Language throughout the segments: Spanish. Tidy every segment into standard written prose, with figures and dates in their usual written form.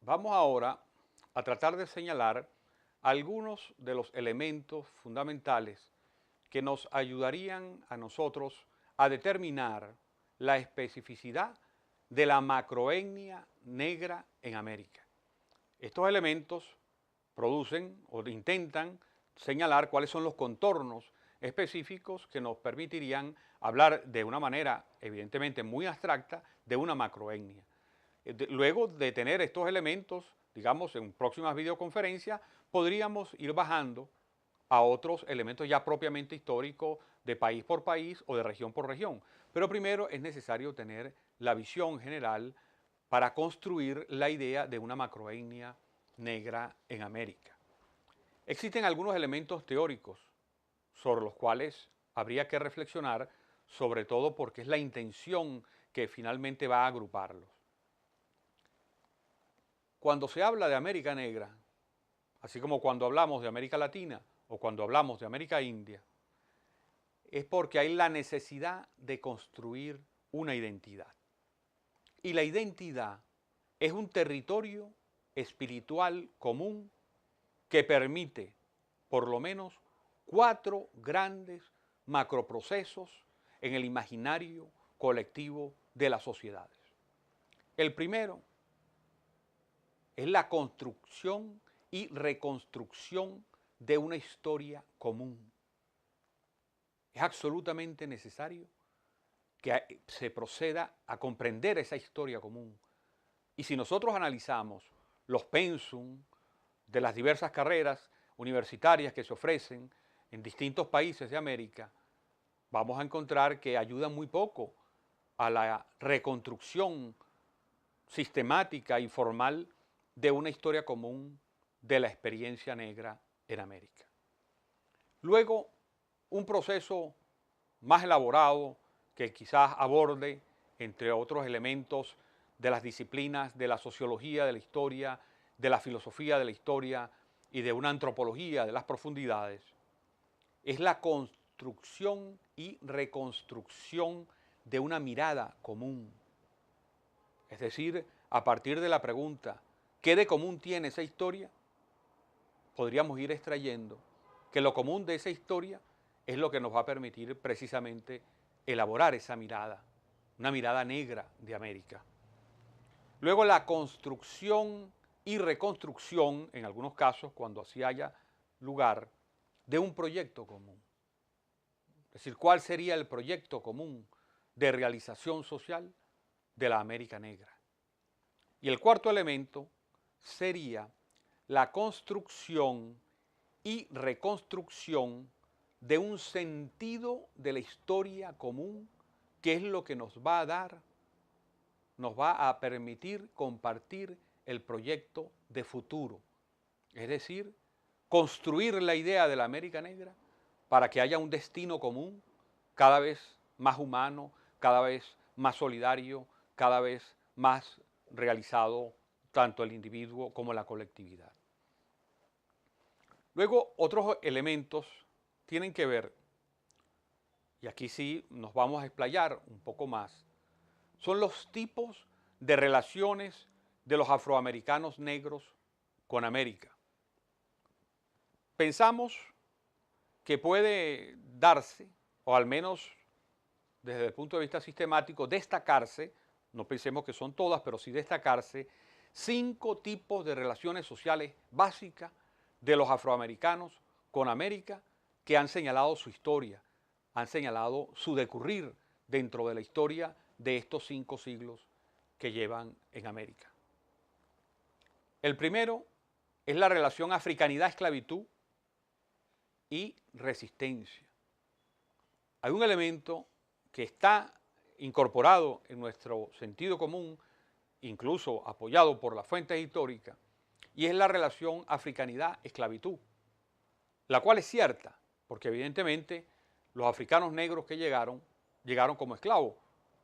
Vamos ahora a tratar de señalar algunos de los elementos fundamentales que nos ayudarían a nosotros a determinar la especificidad de la macroetnia negra en América. Estos elementos producen o intentan señalar cuáles son los contornos específicos que nos permitirían hablar de una manera evidentemente muy abstracta de una macroetnia. Luego de tener estos elementos, digamos, en próximas videoconferencias, podríamos ir bajando a otros elementos ya propiamente históricos de país por país o de región por región. Pero primero es necesario tener la visión general para construir la idea de una macroetnia negra en América. Existen algunos elementos teóricos sobre los cuales habría que reflexionar, sobre todo porque es la intención que finalmente va a agruparlos. Cuando se habla de América Negra, así como cuando hablamos de América Latina o cuando hablamos de América India, es porque hay la necesidad de construir una identidad. Y la identidad es un territorio espiritual común que permite por lo menos 4 grandes macroprocesos en el imaginario colectivo de las sociedades. El primero es la construcción y reconstrucción de una historia común. Es absolutamente necesario que se proceda a comprender esa historia común. Y si nosotros analizamos los pensum de las diversas carreras universitarias que se ofrecen en distintos países de América, vamos a encontrar que ayudan muy poco a la reconstrucción sistemática y formal de una historia común de la experiencia negra en América. Luego, un proceso más elaborado que quizás aborde, entre otros elementos, de las disciplinas de la sociología de la historia, de la filosofía de la historia y de una antropología de las profundidades, es la construcción y reconstrucción de una mirada común. Es decir, a partir de la pregunta, ¿qué de común tiene esa historia? Podríamos ir extrayendo que lo común de esa historia es lo que nos va a permitir precisamente elaborar esa mirada, una mirada negra de América. Luego la construcción y reconstrucción, en algunos casos, cuando así haya lugar, de un proyecto común. Es decir, ¿cuál sería el proyecto común de realización social de la América Negra? Y el cuarto elemento sería la construcción y reconstrucción de un sentido de la historia común, que es lo que nos va a dar, nos va a permitir compartir el proyecto de futuro. Es decir, construir la idea de la América Negra para que haya un destino común cada vez más humano, cada vez más solidario, cada vez más realizado tanto el individuo como la colectividad. Luego, otros elementos tienen que ver, y aquí sí nos vamos a explayar un poco más, son los tipos de relaciones de los afroamericanos negros con América. Pensamos que puede darse, o al menos desde el punto de vista sistemático, destacarse, no pensemos que son todas, pero sí destacarse, 5 tipos de relaciones sociales básicas de los afroamericanos con América que han señalado su historia, han señalado su decurrir dentro de la historia de estos 5 siglos que llevan en América. El primero es la relación africanidad-esclavitud y resistencia. Hay un elemento que está incorporado en nuestro sentido común, incluso apoyado por las fuentes históricas, y es la relación africanidad-esclavitud, la cual es cierta, porque evidentemente los africanos negros que llegaron como esclavos,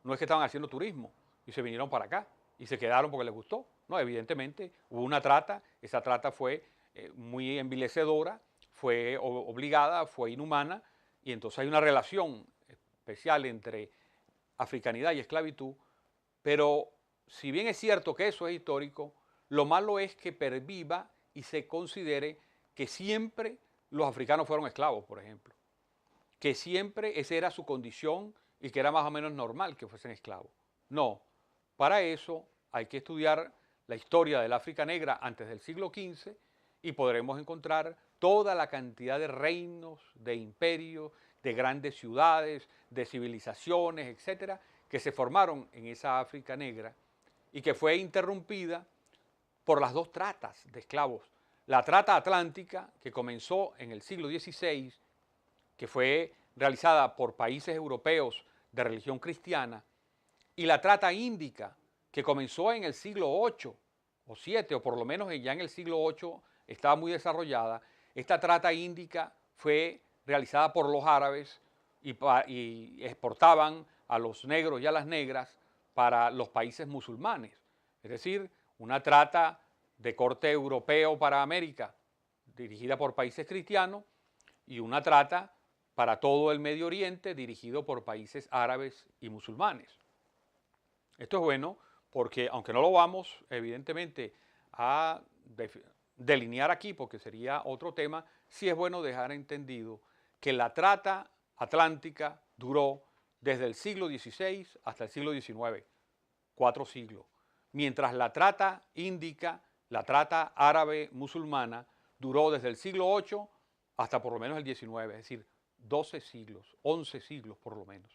no es que estaban haciendo turismo y se vinieron para acá y se quedaron porque les gustó, no, evidentemente hubo una trata, esa trata fue muy envilecedora, fue obligada, fue inhumana, y entonces hay una relación especial entre africanidad y esclavitud, pero si bien es cierto que eso es histórico, Lo malo es que perviva y se considere que siempre los africanos fueron esclavos, por ejemplo. Que siempre esa era su condición y que era más o menos normal que fuesen esclavos. No, para eso hay que estudiar la historia del África negra antes del siglo XV y podremos encontrar toda la cantidad de reinos, de imperios, de grandes ciudades, de civilizaciones, etcétera, que se formaron en esa África negra y que fue interrumpida por las dos tratas de esclavos. La trata atlántica, que comenzó en el siglo XVI, que fue realizada por países europeos de religión cristiana, y la trata índica, que comenzó en el siglo VIII o VII, o por lo menos ya en el siglo VIII estaba muy desarrollada. Esta trata índica fue realizada por los árabes y exportaban a los negros y a las negras para los países musulmanes. Es decir, una trata de corte europeo para América, dirigida por países cristianos, y una trata para todo el Medio Oriente, dirigido por países árabes y musulmanes. Esto es bueno porque, aunque no lo vamos, evidentemente, a delinear aquí, porque sería otro tema, sí es bueno dejar entendido que la trata atlántica duró desde el siglo XVI hasta el siglo XIX, 4 siglos, mientras la trata índica, la trata árabe musulmana, duró desde el siglo VIII hasta por lo menos el XIX, es decir, 12 siglos, 11 siglos por lo menos.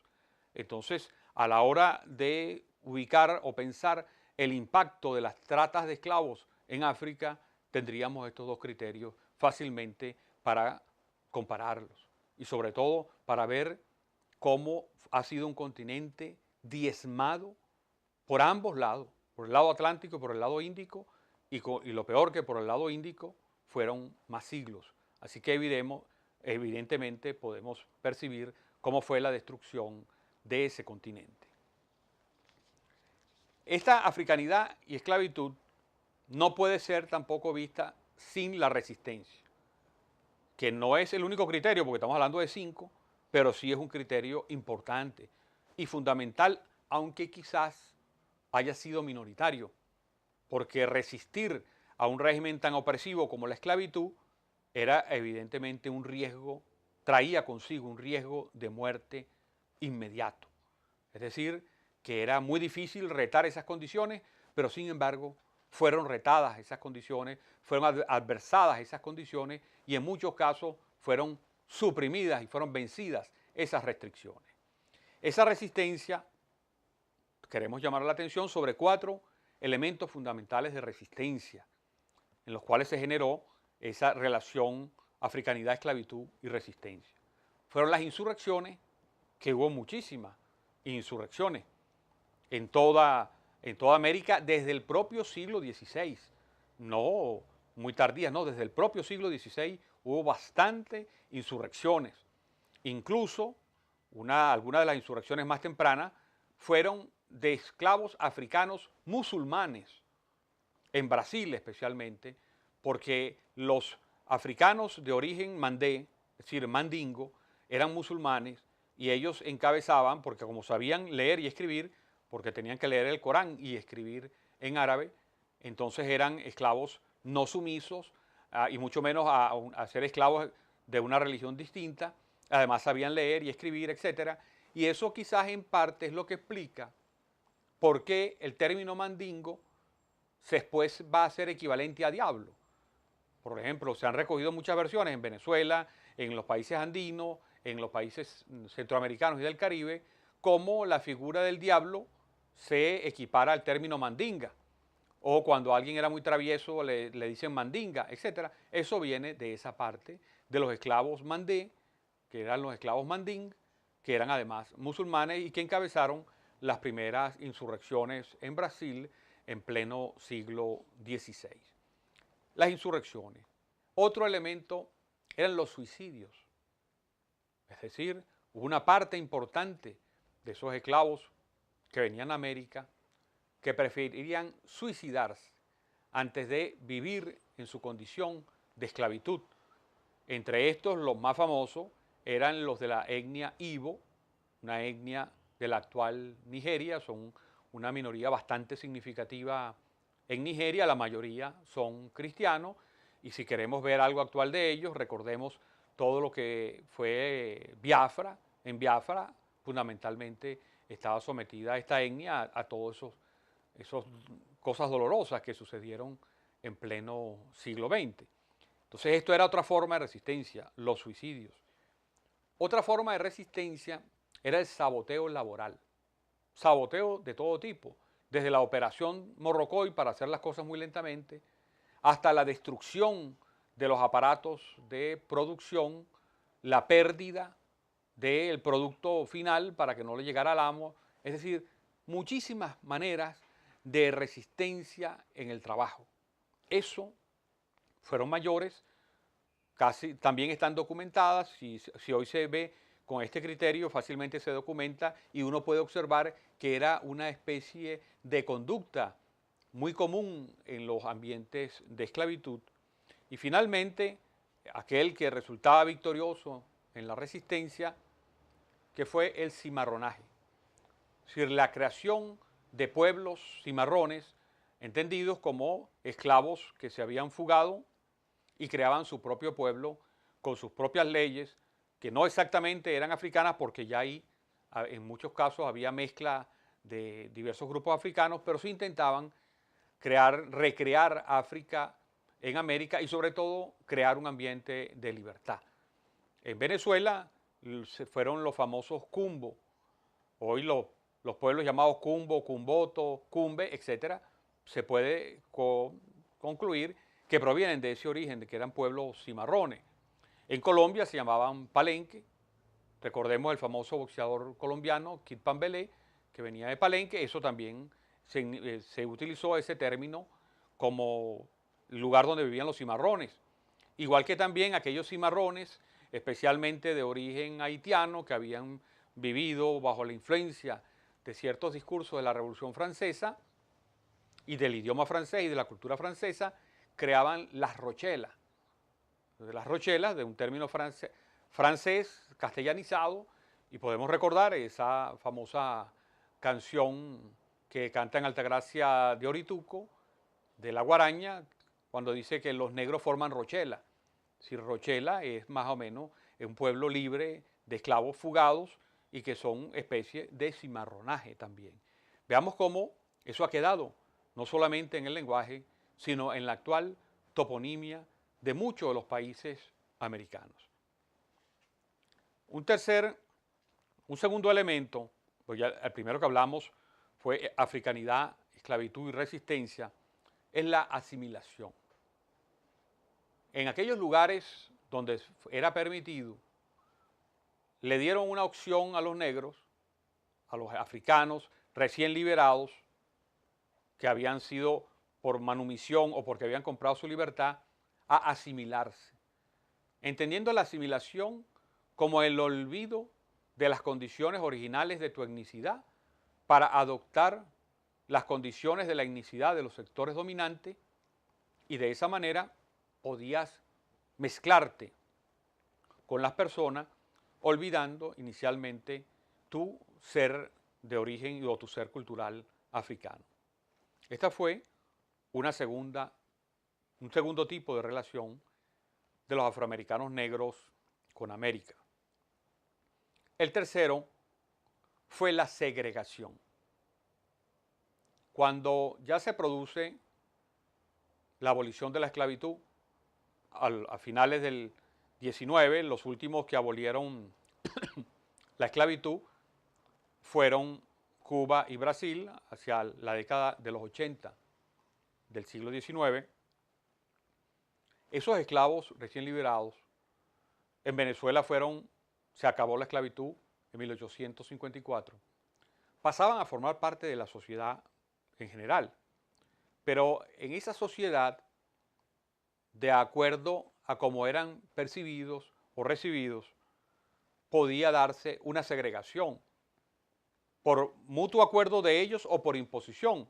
Entonces, a la hora de ubicar o pensar el impacto de las tratas de esclavos en África, tendríamos estos dos criterios fácilmente para compararlos y sobre todo para ver cómo ha sido un continente diezmado por ambos lados, por el lado atlántico y por el lado índico, y lo peor que por el lado índico fueron más siglos. Así que evidentemente podemos percibir cómo fue la destrucción de ese continente. Esta africanidad y esclavitud no puede ser tampoco vista sin la resistencia, que no es el único criterio, porque estamos hablando de 5, pero sí es un criterio importante y fundamental, aunque quizás haya sido minoritario, porque resistir a un régimen tan opresivo como la esclavitud era evidentemente un riesgo, traía consigo un riesgo de muerte inmediato. Es decir, que era muy difícil retar esas condiciones, pero sin embargo fueron retadas esas condiciones, fueron adversadas esas condiciones y en muchos casos fueron suprimidas y fueron vencidas esas restricciones. Esa resistencia, queremos llamar la atención sobre 4 elementos fundamentales de resistencia, en los cuales se generó esa relación africanidad, esclavitud y resistencia. Fueron las insurrecciones, que hubo muchísimas insurrecciones en toda América desde el propio siglo XVI, no muy tardías, no, desde el propio siglo XVI hubo bastantes insurrecciones. Incluso algunas de las insurrecciones más tempranas fueron de esclavos africanos musulmanes, en Brasil especialmente, porque los africanos de origen mandé, es decir, mandingo, eran musulmanes y ellos encabezaban, porque como sabían leer y escribir, porque tenían que leer el Corán y escribir en árabe, entonces eran esclavos no sumisos y mucho menos a ser esclavos de una religión distinta. Además sabían leer y escribir, etc. Y eso quizás en parte es lo que explica por qué el término mandingo después va a ser equivalente a diablo. Por ejemplo, se han recogido muchas versiones en Venezuela, en los países andinos, en los países centroamericanos y del Caribe, como la figura del diablo se equipara al término mandinga. O cuando alguien era muy travieso le dicen mandinga, etc. Eso viene de esa parte de los esclavos mandé, que eran los esclavos manding, que eran además musulmanes y que encabezaron las primeras insurrecciones en Brasil en pleno siglo XVI. Las insurrecciones. Otro elemento eran los suicidios. Es decir, hubo una parte importante de esos esclavos que venían a América que preferirían suicidarse antes de vivir en su condición de esclavitud. Entre estos, los más famosos eran los de la etnia Ibo, una etnia de la actual Nigeria, son una minoría bastante significativa En Nigeria la mayoría son cristianos y si queremos ver algo actual de ellos, recordemos todo lo que fue Biafra. En Biafra fundamentalmente estaba sometida a esta etnia, a todos esos cosas dolorosas que sucedieron en pleno siglo XX. Entonces esto era otra forma de resistencia, los suicidios. Otra forma de resistencia era el saboteo laboral, saboteo de todo tipo, desde la operación Morrocoy para hacer las cosas muy lentamente, hasta la destrucción de los aparatos de producción, la pérdida del producto final para que no le llegara al amo, es decir, muchísimas maneras de resistencia en el trabajo. Eso fueron mayores, casi también están documentadas, si hoy se ve con este criterio fácilmente se documenta y uno puede observar que era una especie de conducta muy común en los ambientes de esclavitud. Y finalmente, aquel que resultaba victorioso en la resistencia, que fue el cimarronaje. Es decir, la creación de pueblos cimarrones, entendidos como esclavos que se habían fugado y creaban su propio pueblo con sus propias leyes, que no exactamente eran africanas porque ya ahí en muchos casos había mezcla de diversos grupos africanos, pero sí intentaban recrear África en América y sobre todo crear un ambiente de libertad. En Venezuela fueron los famosos Cumbo, hoy los pueblos llamados Cumbo, Cumboto, Cumbe, etcétera, se puede concluir que provienen de ese origen, de que eran pueblos cimarrones. En Colombia se llamaban Palenque, recordemos el famoso boxeador colombiano Kid Pambelé, que venía de Palenque, eso también se utilizó ese término como lugar donde vivían los cimarrones. Igual que también aquellos cimarrones, especialmente de origen haitiano, que habían vivido bajo la influencia de ciertos discursos de la Revolución Francesa y del idioma francés y de la cultura francesa, creaban las rochelas. Las rochelas, de un término francés castellanizado, y podemos recordar esa famosa canción que canta en Altagracia de Orituco, de La Guaraña, cuando dice que los negros forman Rochela. Si Rochela es más o menos un pueblo libre de esclavos fugados y que son especie de cimarronaje también. Veamos cómo eso ha quedado, no solamente en el lenguaje, sino en la actual toponimia de muchos de los países americanos. Un segundo elemento, pues ya el primero que hablamos fue africanidad, esclavitud y resistencia, es la asimilación. En aquellos lugares donde era permitido, le dieron una opción a los negros, a los africanos recién liberados, que habían sido por manumisión o porque habían comprado su libertad, a asimilarse, entendiendo la asimilación como el olvido de las condiciones originales de tu etnicidad para adoptar las condiciones de la etnicidad de los sectores dominantes y de esa manera podías mezclarte con las personas olvidando inicialmente tu ser de origen o tu ser cultural africano. Esta fue un segundo tipo de relación de los afroamericanos negros con América. El tercero fue la segregación. Cuando ya se produce la abolición de la esclavitud, a finales del 19, los últimos que abolieron la esclavitud fueron Cuba y Brasil hacia la década de los 80 del siglo XIX. Esos esclavos recién liberados en Venezuela se acabó la esclavitud en 1854, pasaban a formar parte de la sociedad en general, pero en esa sociedad, de acuerdo a cómo eran percibidos o recibidos, podía darse una segregación por mutuo acuerdo de ellos o por imposición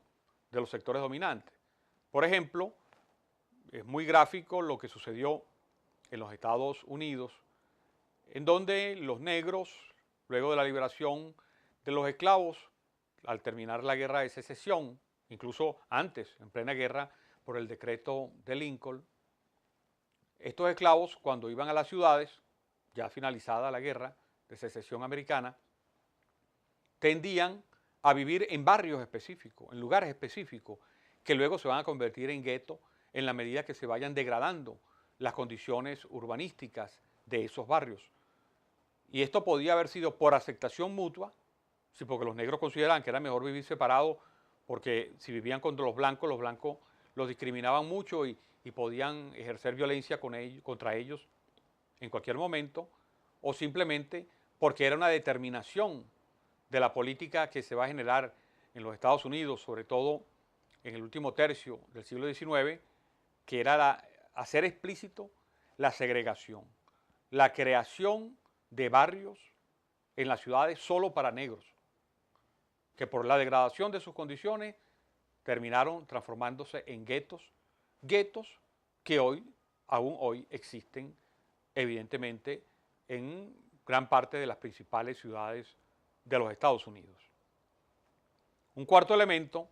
de los sectores dominantes. Por ejemplo, es muy gráfico lo que sucedió en los Estados Unidos, en donde los negros, luego de la liberación de los esclavos, al terminar la guerra de secesión, incluso antes, en plena guerra, por el decreto de Lincoln. Estos esclavos, cuando iban a las ciudades, ya finalizada la guerra de secesión americana, tendían a vivir en barrios específicos, en lugares específicos, que luego se van a convertir en guetos en la medida que se vayan degradando las condiciones urbanísticas de esos barrios. Y esto podía haber sido por aceptación mutua, sí, porque los negros consideraban que era mejor vivir separados, porque si vivían contra los blancos los discriminaban mucho y podían ejercer violencia contra ellos en cualquier momento, o simplemente porque era una determinación de la política que se va a generar en los Estados Unidos, sobre todo en el último tercio del siglo XIX, que era hacer explícito la segregación, la creación de barrios en las ciudades solo para negros, que por la degradación de sus condiciones terminaron transformándose en guetos, guetos que aún hoy existen evidentemente en gran parte de las principales ciudades de los Estados Unidos. Un cuarto elemento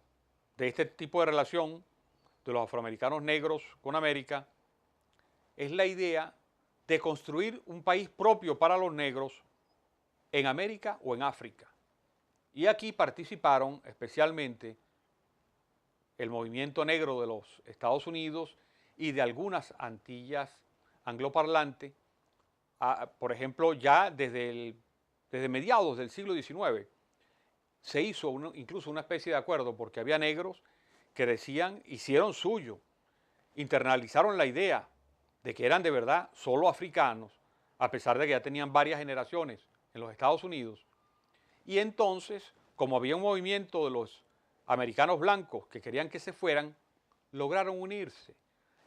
de este tipo de relación de los afroamericanos negros con América es la idea de construir un país propio para los negros en América o en África. Y aquí participaron especialmente el movimiento negro de los Estados Unidos y de algunas Antillas angloparlantes, por ejemplo, ya desde mediados del siglo XIX, se hizo incluso una especie de acuerdo porque había negros que decían, hicieron suyo, internalizaron la idea de que eran de verdad solo africanos, a pesar de que ya tenían varias generaciones en los Estados Unidos. Y entonces, como había un movimiento de los americanos blancos que querían que se fueran, lograron unirse.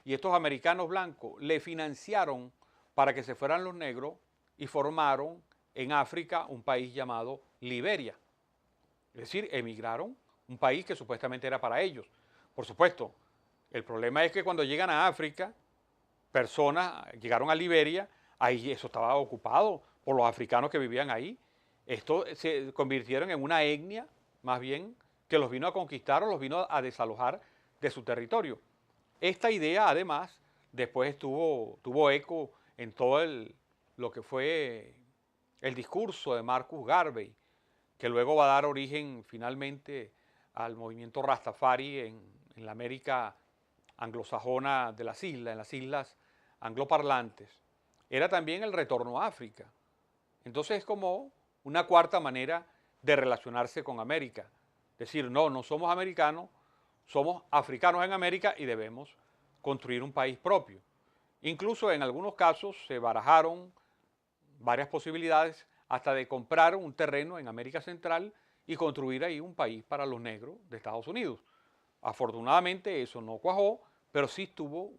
Y estos americanos blancos le financiaron para que se fueran los negros y formaron en África un país llamado Liberia. Es decir, emigraron, un país que supuestamente era para ellos. Por supuesto, el problema es que cuando llegan a África, personas llegaron a Liberia, ahí eso estaba ocupado por los africanos que vivían ahí. Esto se convirtieron en una etnia, más bien, que los vino a conquistar o los vino a desalojar de su territorio. Esta idea, además, después tuvo eco en todo lo que fue el discurso de Marcus Garvey, que luego va a dar origen finalmente al movimiento Rastafari en la América anglosajona de las islas, en las islas angloparlantes. Era también el retorno a África. Entonces es como una cuarta manera de relacionarse con América. Decir, no, no somos americanos, somos africanos en América y debemos construir un país propio. Incluso en algunos casos se barajaron varias posibilidades hasta de comprar un terreno en América Central y construir ahí un país para los negros de Estados Unidos. Afortunadamente eso no cuajó, pero sí estuvo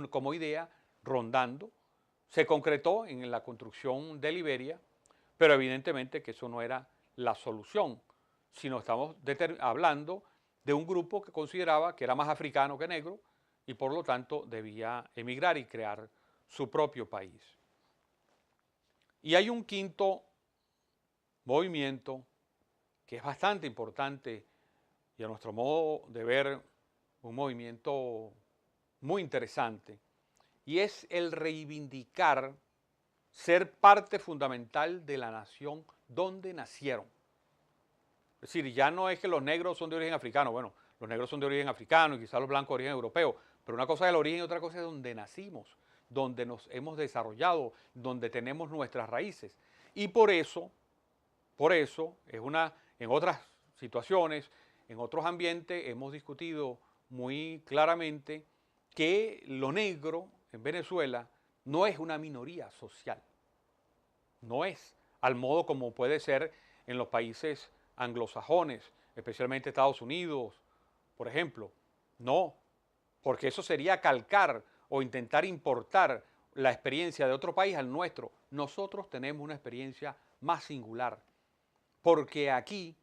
como idea rondando. Se concretó en la construcción de Liberia, pero evidentemente que eso no era la solución, sino estamos hablando de un grupo que consideraba que era más africano que negro y por lo tanto debía emigrar y crear su propio país. Y hay un quinto movimiento que es bastante importante y a nuestro modo de ver un movimiento muy interesante, y es el reivindicar ser parte fundamental de la nación donde nacieron. Es decir, ya no es que los negros son de origen africano, bueno, los negros son de origen africano y quizás los blancos de origen europeo, pero una cosa es el origen y otra cosa es donde nacimos, donde nos hemos desarrollado, donde tenemos nuestras raíces. Y por eso en otras situaciones, en otros ambientes, hemos discutido muy claramente que lo negro en Venezuela no es una minoría social, no es al modo como puede ser en los países anglosajones, especialmente Estados Unidos, por ejemplo. No, porque eso sería calcar o intentar importar la experiencia de otro país al nuestro. Nosotros tenemos una experiencia más singular, porque aquí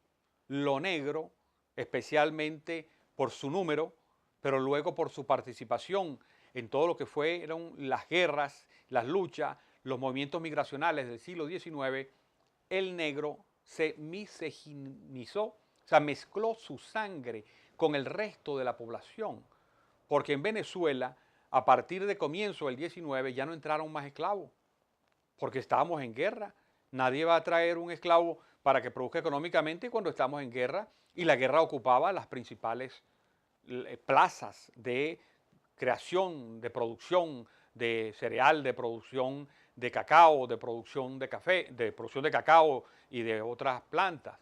lo negro, especialmente por su número, pero luego por su participación en todo lo que fueron las guerras, las luchas, los movimientos migracionales del siglo XIX, el negro se miscegenizó, o sea, mezcló su sangre con el resto de la población, porque en Venezuela, a partir de comienzo del 19, ya no entraron más esclavos, porque estábamos en guerra. Nadie va a traer un esclavo para que produzca económicamente cuando estamos en guerra, y la guerra ocupaba las principales plazas de creación, de producción de cereal, de producción de cacao, de producción de café, de producción de cacao y de otras plantas,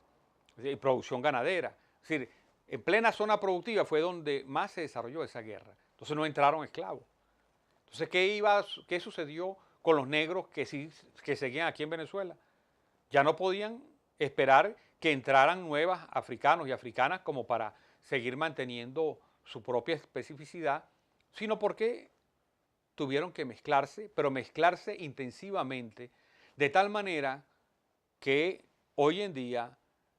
de producción ganadera. Es decir, en plena zona productiva fue donde más se desarrolló esa guerra. Entonces no entraron esclavos. Entonces, ¿qué sucedió con los negros que seguían aquí en Venezuela? Ya no podían esperar que entraran nuevas africanos y africanas como para seguir manteniendo su propia especificidad, sino porque tuvieron que mezclarse, pero mezclarse intensivamente, de tal manera que hoy en día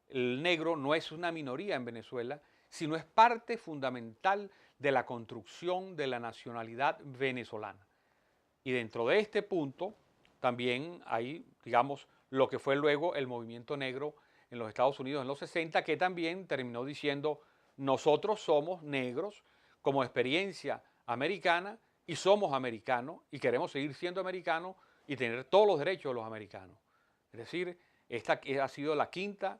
el negro no es una minoría en Venezuela, sino es parte fundamental de la construcción de la nacionalidad venezolana. Y dentro de este punto también hay, digamos, lo que fue luego el movimiento negro en los Estados Unidos en los 60, que también terminó diciendo, nosotros somos negros como experiencia americana y somos americanos y queremos seguir siendo americanos y tener todos los derechos de los americanos. Es decir, esta ha sido la quinta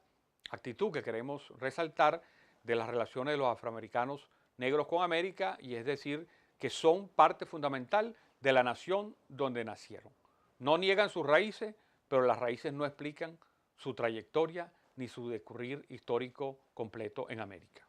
actitud que queremos resaltar de las relaciones de los afroamericanos negros con América, y es decir, que son parte fundamental de la nación donde nacieron. No niegan sus raíces, pero las raíces no explican su trayectoria ni su discurrir histórico completo en América.